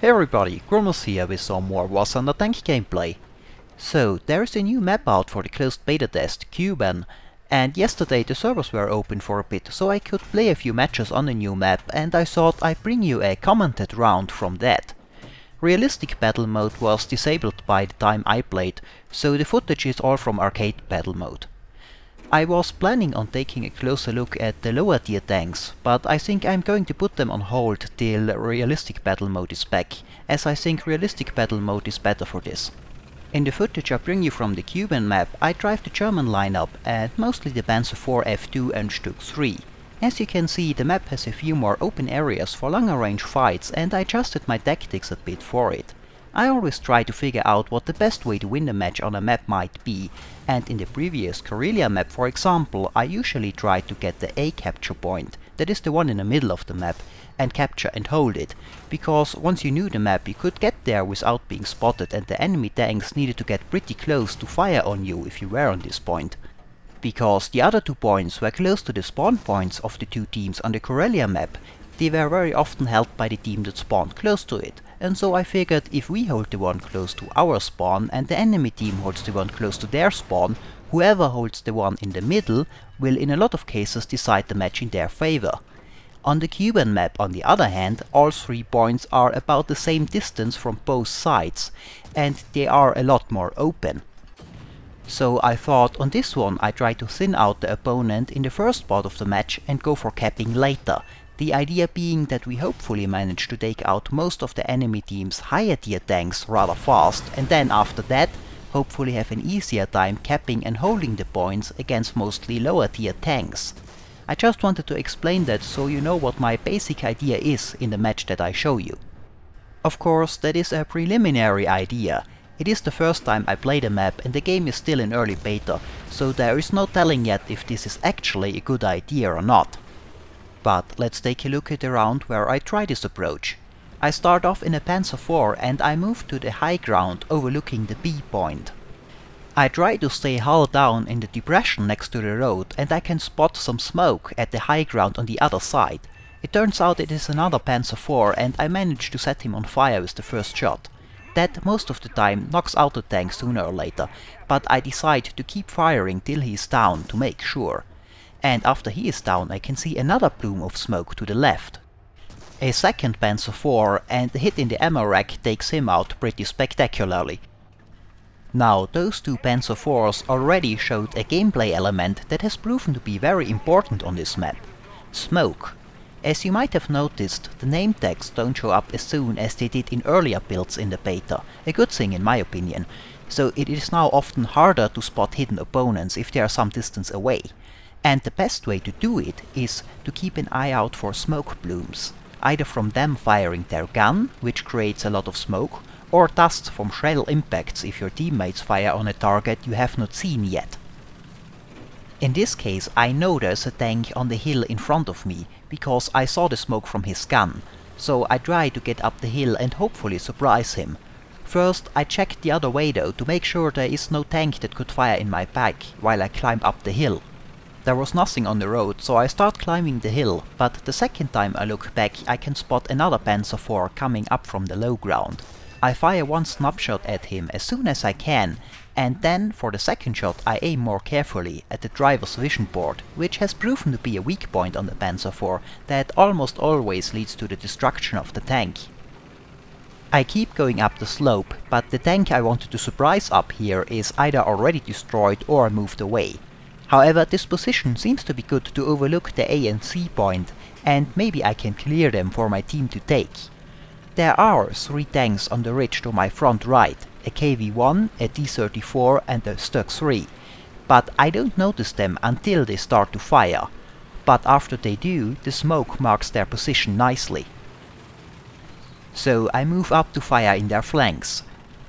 Hey everybody, Kronos here with some more Warthunder tank gameplay. So, there is a new map out for the closed beta test, Kuban, and yesterday the servers were open for a bit, so I could play a few matches on the new map, and I thought I'd bring you a commented round from that. Realistic battle mode was disabled by the time I played, so the footage is all from arcade battle mode. I was planning on taking a closer look at the lower tier tanks, but I think I'm going to put them on hold till realistic battle mode is back, as I think realistic battle mode is better for this. In the footage I bring you from the Kuban map, I drive the German lineup and mostly the Panzer IV, F-2 and Stug 3. As you can see, the map has a few more open areas for longer range fights, and I adjusted my tactics a bit for it. I always try to figure out what the best way to win a match on a map might be, and in the previous Karelia map, for example, I usually tried to get the A capture point, that is the one in the middle of the map, and capture and hold it, because once you knew the map you could get there without being spotted, and the enemy tanks needed to get pretty close to fire on you if you were on this point. Because the other 2 points were close to the spawn points of the 2 teams on the Karelia map, they were very often held by the team that spawned close to it. And so I figured if we hold the one close to our spawn and the enemy team holds the one close to their spawn, whoever holds the one in the middle will in a lot of cases decide the match in their favor. On the Kuban map, on the other hand, all 3 points are about the same distance from both sides, and they are a lot more open. So I thought on this one I try to thin out the opponent in the first part of the match and go for capping later. The idea being that we hopefully manage to take out most of the enemy team's higher tier tanks rather fast, and then after that hopefully have an easier time capping and holding the points against mostly lower tier tanks. I just wanted to explain that so you know what my basic idea is in the match that I show you. Of course, that is a preliminary idea. It is the first time I play the map and the game is still in early beta, so there is no telling yet if this is actually a good idea or not. But let's take a look at the round where I try this approach. I start off in a Panzer IV and I move to the high ground overlooking the B point. I try to stay hull down in the depression next to the road, and I can spot some smoke at the high ground on the other side. It turns out it is another Panzer IV and I manage to set him on fire with the first shot. That most of the time knocks out the tank sooner or later, but I decide to keep firing till he is down to make sure. And after he is down I can see another plume of smoke to the left. A second Panzer IV, and the hit in the ammo rack takes him out pretty spectacularly. Now those 2 Panzer IVs already showed a gameplay element that has proven to be very important on this map. Smoke. As you might have noticed, the name tags don't show up as soon as they did in earlier builds in the beta, a good thing in my opinion, so it is now often harder to spot hidden opponents if they are some distance away. And the best way to do it is to keep an eye out for smoke plumes, either from them firing their gun, which creates a lot of smoke, or dust from shell impacts if your teammates fire on a target you have not seen yet. In this case I know there's a tank on the hill in front of me, because I saw the smoke from his gun, so I try to get up the hill and hopefully surprise him. First I check the other way though to make sure there is no tank that could fire in my back while I climb up the hill. There was nothing on the road, so I start climbing the hill, but the second time I look back I can spot another Panzer IV coming up from the low ground. I fire one snapshot at him as soon as I can, and then for the second shot I aim more carefully at the driver's vision board, which has proven to be a weak point on the Panzer IV that almost always leads to the destruction of the tank. I keep going up the slope, but the tank I wanted to surprise up here is either already destroyed or moved away. However, this position seems to be good to overlook the A and C point, and maybe I can clear them for my team to take. There are 3 tanks on the ridge to my front right, a KV-1, a T-34 and a Stug 3, but I don't notice them until they start to fire. But after they do, the smoke marks their position nicely. So I move up to fire in their flanks.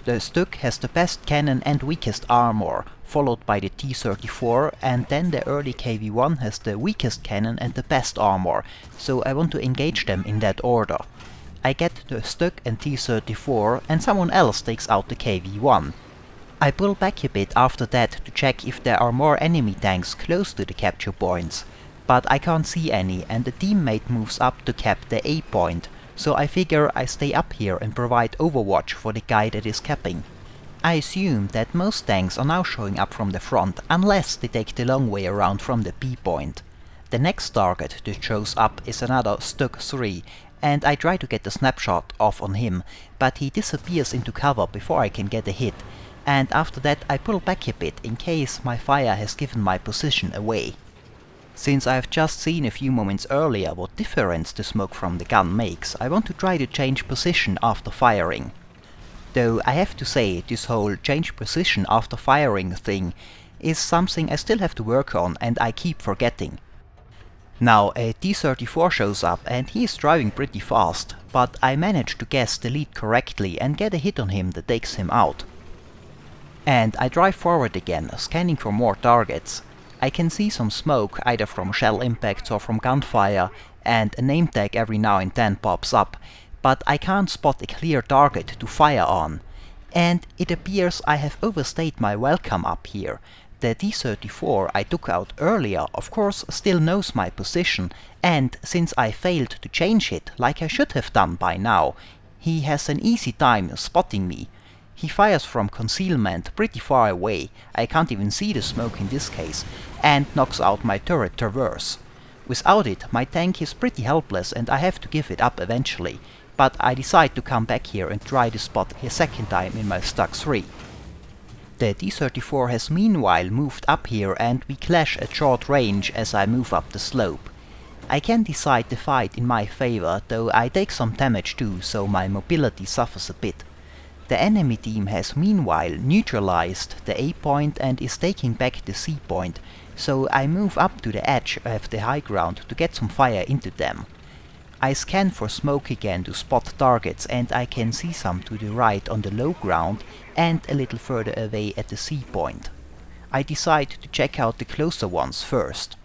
The Stug has the best cannon and weakest armor, followed by the T-34, and then the early KV-1 has the weakest cannon and the best armor, so I want to engage them in that order. I get the Stug and T-34 and someone else takes out the KV-1. I pull back a bit after that to check if there are more enemy tanks close to the capture points, but I can't see any and the teammate moves up to cap the A point, so I figure I stay up here and provide overwatch for the guy that is capping. I assume that most tanks are now showing up from the front, unless they take the long way around from the B point. The next target that shows up is another Stug 3, and I try to get the snapshot off on him, but he disappears into cover before I can get a hit, and after that I pull back a bit in case my fire has given my position away. Since I've just seen a few moments earlier what difference the smoke from the gun makes, I want to try to change position after firing. Though I have to say, this whole change position after firing thing is something I still have to work on and I keep forgetting. Now a T-34 shows up and he is driving pretty fast, but I manage to guess the lead correctly and get a hit on him that takes him out. And I drive forward again, scanning for more targets. I can see some smoke either from shell impacts or from gunfire, and a name tag every now and then pops up, but I can't spot a clear target to fire on. And it appears I have overstayed my welcome up here. The T-34 I took out earlier of course still knows my position, and since I failed to change it like I should have done by now, he has an easy time spotting me. He fires from concealment pretty far away, I can't even see the smoke in this case, and knocks out my turret traverse. Without it, my tank is pretty helpless and I have to give it up eventually, but I decide to come back here and try the spot a second time in my Stug 3. The T-34 has meanwhile moved up here and we clash at short range as I move up the slope. I can decide the fight in my favor, though I take some damage too, so my mobility suffers a bit. The enemy team has meanwhile neutralized the A point and is taking back the C point, so I move up to the edge of the high ground to get some fire into them. I scan for smoke again to spot targets and I can see some to the right on the low ground and a little further away at the C point. I decide to check out the closer ones first.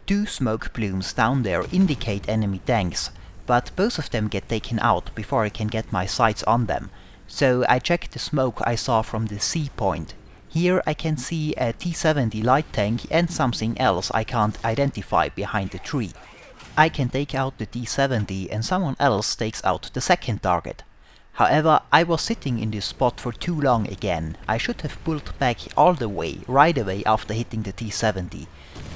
Two smoke plumes down there indicate enemy tanks, but both of them get taken out before I can get my sights on them, so I check the smoke I saw from the C point. Here I can see a T-70 light tank and something else I can't identify behind the tree. I can take out the T-70 and someone else takes out the second target. However, I was sitting in this spot for too long again. I should have pulled back all the way, right away after hitting the T-70.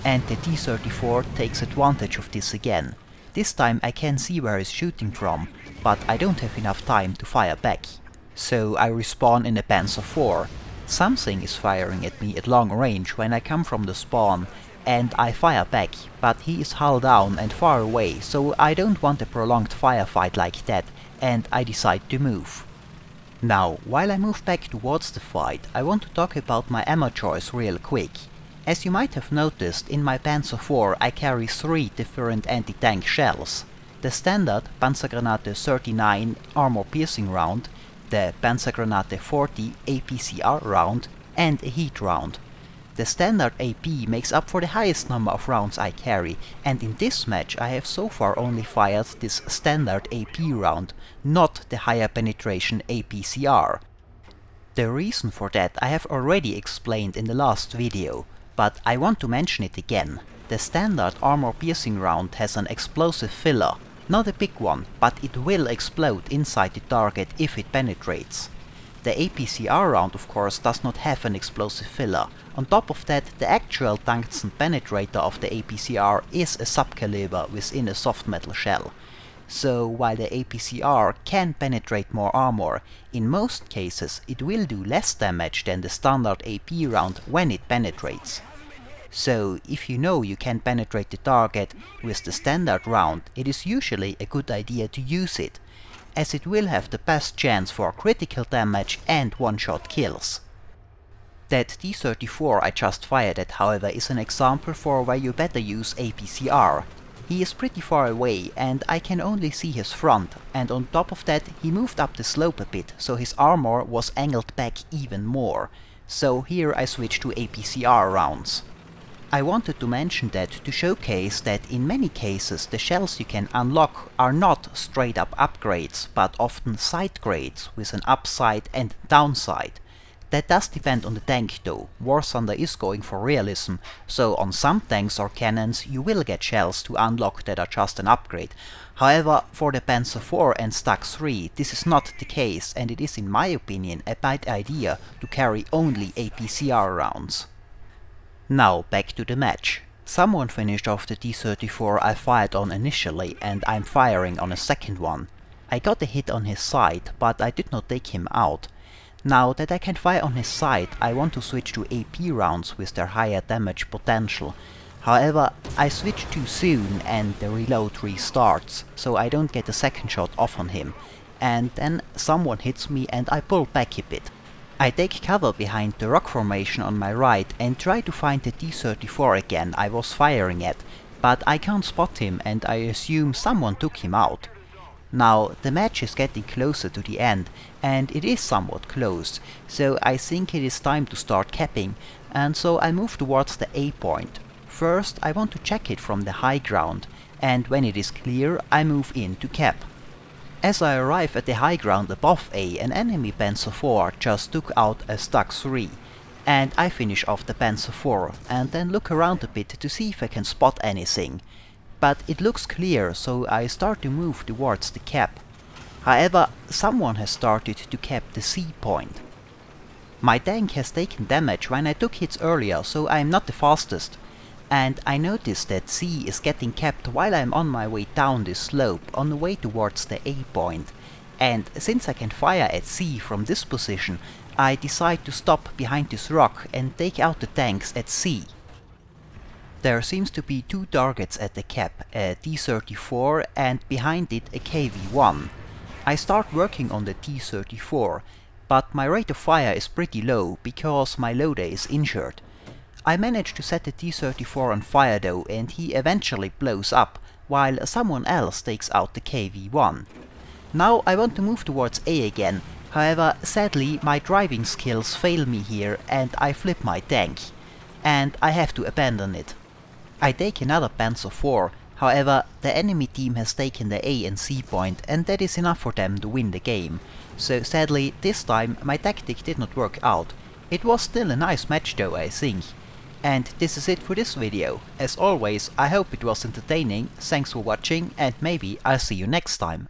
And the T-34 takes advantage of this again. This time I can see where he's shooting from, but I don't have enough time to fire back. So I respawn in a Panzer 4. Something is firing at me at long range when I come from the spawn, and I fire back, but he is hull down and far away, so I don't want a prolonged firefight like that, and I decide to move. Now, while I move back towards the fight, I want to talk about my ammo choice real quick. As you might have noticed, in my Panzer 4 I carry 3 different anti-tank shells. The standard Panzergranate 39 armor-piercing round, the Panzergranate 40 APCR round, and a heat round. The standard AP makes up for the highest number of rounds I carry, and in this match I have so far only fired this standard AP round, not the higher penetration APCR. The reason for that I have already explained in the last video, but I want to mention it again. The standard armor-piercing round has an explosive filler, not a big one, but it will explode inside the target if it penetrates. The APCR round of course does not have an explosive filler. On top of that, the actual tungsten penetrator of the APCR is a subcaliber within a soft metal shell. So while the APCR can penetrate more armor, in most cases it will do less damage than the standard AP round when it penetrates. So if you know you can penetrate the target with the standard round, it is usually a good idea to use it, as it will have the best chance for critical damage and one-shot kills. That T-34 I just fired at, however, is an example for where you better use APCR. He is pretty far away and I can only see his front, and on top of that he moved up the slope a bit, so his armor was angled back even more. So here I switch to APCR rounds. I wanted to mention that to showcase that in many cases the shells you can unlock are not straight up upgrades, but often side grades with an upside and downside. That does depend on the tank though. Warthunder is going for realism, so on some tanks or cannons you will get shells to unlock that are just an upgrade. However, for the Panzer IV and Stug 3 this is not the case, and it is in my opinion a bad idea to carry only APCR rounds. Now back to the match. Someone finished off the T-34 I fired on initially, and I'm firing on a second one. I got a hit on his side, but I did not take him out. Now that I can fire on his side, I want to switch to AP rounds with their higher damage potential. However, I switch too soon and the reload restarts, so I don't get a second shot off on him. And then someone hits me and I pull back a bit. I take cover behind the rock formation on my right and try to find the T-34 again I was firing at, but I can't spot him and I assume someone took him out. Now the match is getting closer to the end, and it is somewhat close, so I think it is time to start capping, and so I move towards the A point. First I want to check it from the high ground, and when it is clear I move in to cap. As I arrive at the high ground above A, an enemy Panzer IV just took out a Stug 3, and I finish off the Panzer IV and then look around a bit to see if I can spot anything. But it looks clear, so I start to move towards the cap. However, someone has started to cap the C point. My tank has taken damage when I took hits earlier, so I'm not the fastest. And I notice that C is getting capped while I'm on my way down this slope, on the way towards the A point. And since I can fire at C from this position, I decide to stop behind this rock and take out the tanks at C. There seems to be two targets at the cap, a T-34 and behind it a KV-1. I start working on the T-34, but my rate of fire is pretty low because my loader is injured. I manage to set the T-34 on fire though, and he eventually blows up, while someone else takes out the KV-1. Now I want to move towards A again, however sadly my driving skills fail me here and I flip my tank, and I have to abandon it. I take another Panzer IV, however the enemy team has taken the A and C point, and that is enough for them to win the game. So sadly this time my tactic did not work out. It was still a nice match though, I think. And this is it for this video. As always, I hope it was entertaining, thanks for watching, and maybe I'll see you next time.